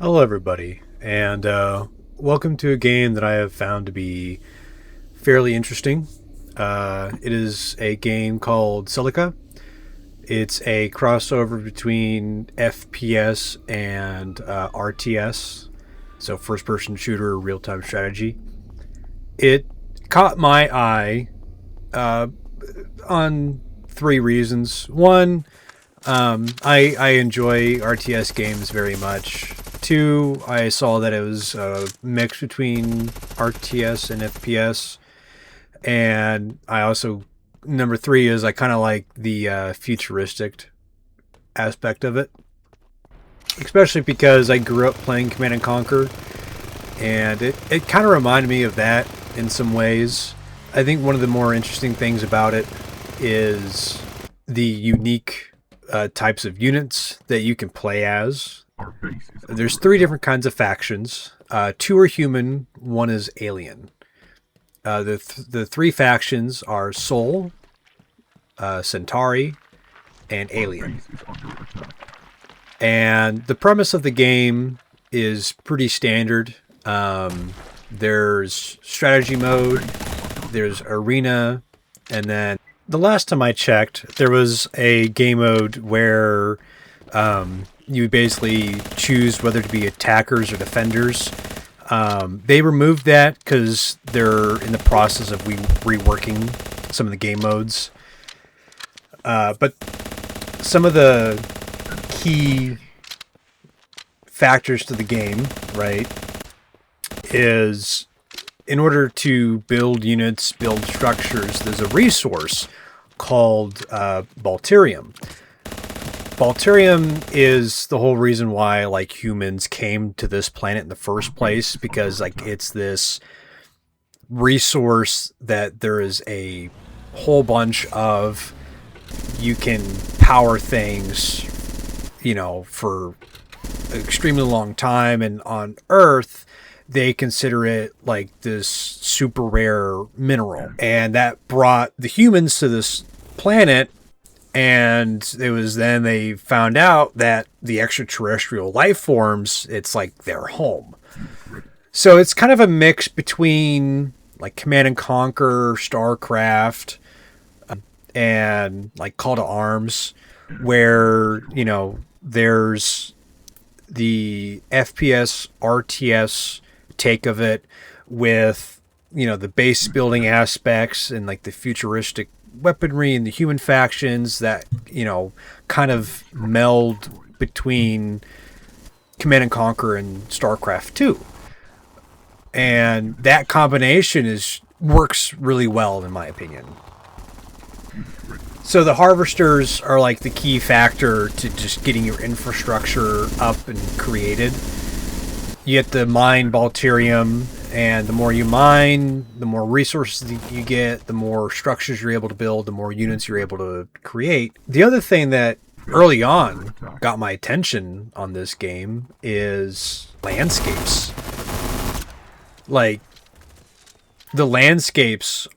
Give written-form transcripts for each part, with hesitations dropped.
Hello, everybody, and welcome to a game that I have found to be fairly interesting. It is a game called Silica. It's a crossover between FPS and RTS, so first-person shooter, real-time strategy. It caught my eye uh, on three reasons. One, I enjoy RTS games very much. Two, I saw that it was a mix between RTS and FPS. And I also, number three is I kind of like the futuristic aspect of it. Especially because I grew up playing Command and Conquer. And it kind of reminded me of that in some ways. I think one of the more interesting things about it is the unique types of units that you can play as. There's three different kinds of factions. Two are human, one is alien. The three factions are Soul, Centauri, and Alien. And the premise of the game is pretty standard. There's strategy mode, there's arena, and then the last time I checked, there was a game mode where you basically choose whether to be attackers or defenders. They removed that because they're in the process of reworking some of the game modes. But some of the key factors to the game, right, is in order to build units, build structures, there's a resource called Balterium. Balterium is the whole reason why like humans came to this planet in the first place, because like it's this resource that there is a whole bunch of. You can power things, you know, for an extremely long time, and on Earth they consider it like this super rare mineral, and that brought the humans to this planet. And it was then they found out that the extraterrestrial life forms, it's like their home. So it's kind of a mix between like Command and Conquer, StarCraft, and like Call to Arms, where, you know, there's the FPS, RTS take of it with, you know, the base building aspects and like the futuristic weaponry and the human factions that, you know, kind of meld between Command and Conquer and StarCraft 2. And that combination works really well in my opinion. So the harvesters are like the key factor to just getting your infrastructure up and created. You get to mine Balterium, and the more you mine, the more resources you get, the more structures you're able to build, the more units you're able to create. The other thing that early on got my attention on this game is landscapes. Like, the landscapes,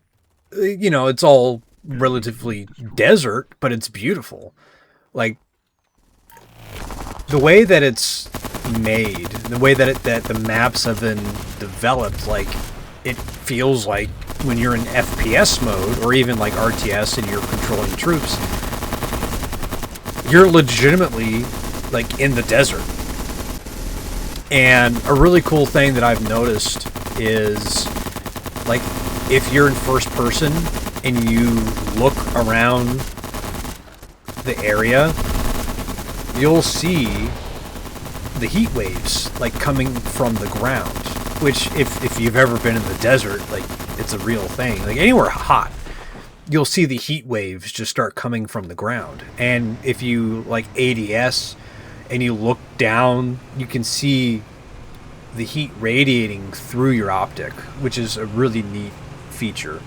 you know, it's all relatively desert, but it's beautiful. Like, the way that it's made, the way that the maps have been developed, like it feels like when you're in FPS mode or even like RTS and you're controlling troops, you're legitimately like in the desert. And a really cool thing that I've noticed is like if you're in first person and you look around the area, you'll see the heat waves like coming from the ground, which if you've ever been in the desert, like it's a real thing. Like anywhere hot, you'll see the heat waves just start coming from the ground. And if you like ADS and you look down, you can see the heat radiating through your optic, which is a really neat feature.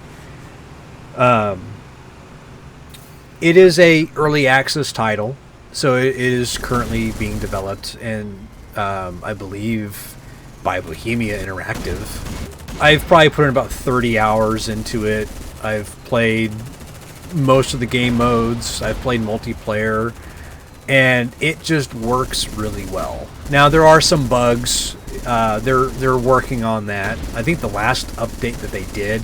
It is a early access title, so it is currently being developed, and I believe by Bohemia Interactive. I've probably put in about 30 hours into it. I've played most of the game modes. I've played multiplayer. and it just works really well. Now there are some bugs. They're working on that. I think the last update that they did,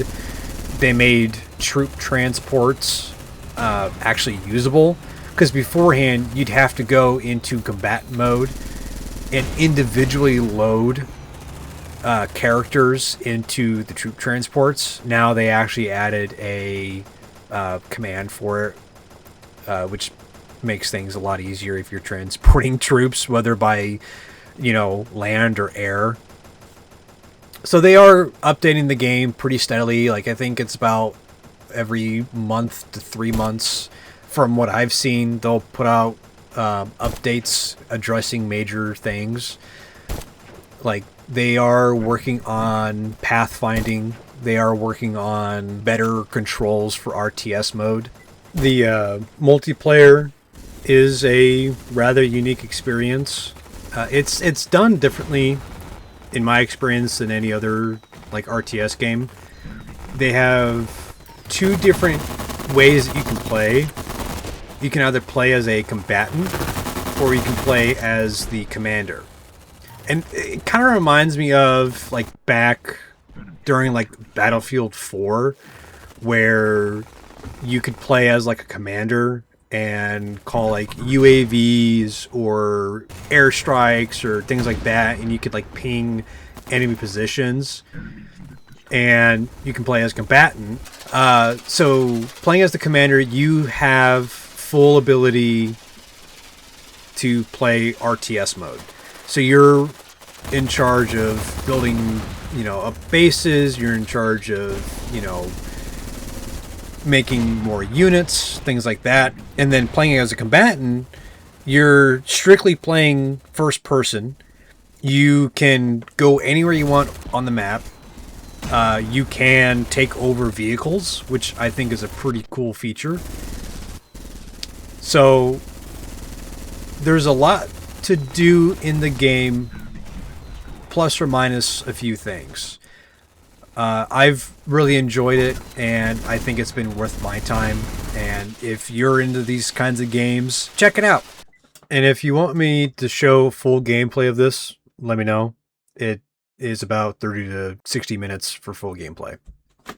they made troop transports actually usable, because beforehand you'd have to go into combat mode and individually load characters into the troop transports. Now they actually added a command for it, which makes things a lot easier if you're transporting troops, whether by, land or air. So they are updating the game pretty steadily. Like, I think it's about every month to 3 months. From what I've seen, they'll put out updates addressing major things. Like, they are working on pathfinding. They are working on better controls for RTS mode. The multiplayer is a rather unique experience. It's done differently, in my experience, than any other like RTS game. They have 2 different ways that you can play. You can either play as a combatant, or you can play as the commander. And it kind of reminds me of like back during like Battlefield 4, where you could play as like a commander and call like UAVs or airstrikes or things like that, and you could like ping enemy positions, and you can play as combatant. So playing as the commander, you have full ability to play RTS mode. So you're in charge of building, up bases. You're in charge of, making more units, things like that. And then playing as a combatant, you're strictly playing first person. You can go anywhere you want on the map. You can take over vehicles, which I think is a pretty cool feature. So there's a lot to do in the game, plus or minus a few things. I've really enjoyed it, and I think it's been worth my time. And if you're into these kinds of games, check it out. And if you want me to show full gameplay of this, let me know. It is about 30 to 60 minutes for full gameplay.